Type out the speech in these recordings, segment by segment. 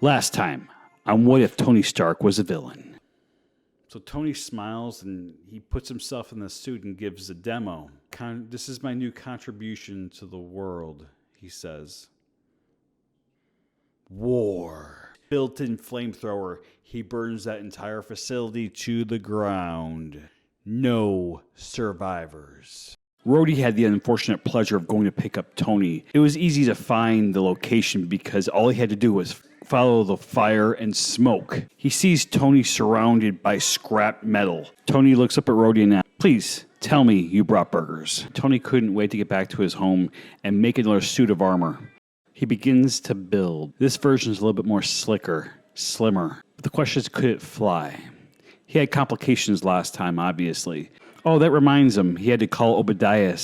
Last time on What If Tony Stark Was a Villain. So Tony smiles and he puts himself in the suit and gives a demo. This is my new contribution to the world, he says. War. Built-in flamethrower. He burns that entire facility to the ground. No survivors. Rhodey had the unfortunate pleasure of going to pick up Tony. It was easy to find the location because all he had to do was follow the fire and smoke. He sees Tony surrounded by scrap metal. Tony looks up at Rhodey and asks, "Please, tell me you brought burgers." Tony couldn't wait to get back to his home and make another suit of armor. He begins to build. This version is a little bit more slicker, slimmer. But the question is, could it fly? He had complications last time, obviously. Oh, that reminds him, he had to call Obadiah.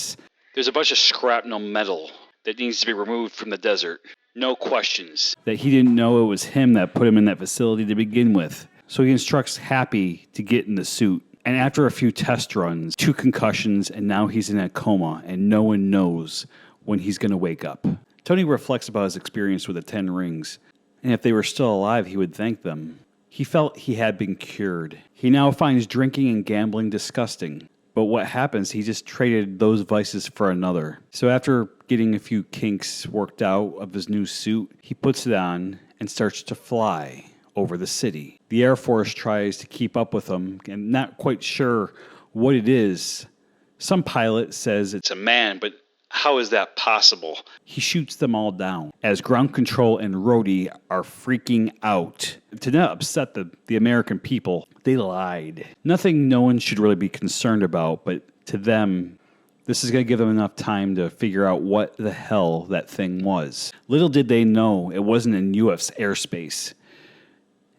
There's a bunch of shrapnel metal that needs to be removed from the desert. No questions. That he didn't know it was him that put him in that facility to begin with. So he instructs Happy to get in the suit. And after a few test runs, 2 concussions, and now he's in a coma, and no one knows when he's going to wake up. Tony reflects about his experience with the 10 rings, and if they were still alive, he would thank them. He felt he had been cured. He now finds drinking and gambling disgusting. But what happens, he just traded those vices for another. So after getting a few kinks worked out of his new suit, he puts it on and starts to fly over the city. The Air Force tries to keep up with him and not quite sure what it is. Some pilot says it's a man, but how is that possible? He shoots them all down as ground control and Rhodey are freaking out. To not upset the American people, they lied. Nothing no one should really be concerned about, but to them, this is going to give them enough time to figure out what the hell that thing was. Little did they know it wasn't in U.S. airspace.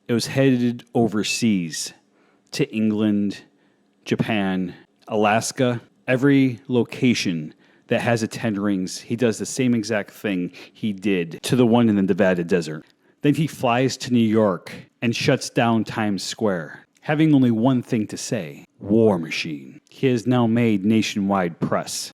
It was headed overseas to England, Japan, Alaska, every location that has a 10 rings. He does the same exact thing he did to the one in the Nevada desert. Then he flies to New York and shuts down Times Square, having only one thing to say: War Machine. He has now made nationwide press.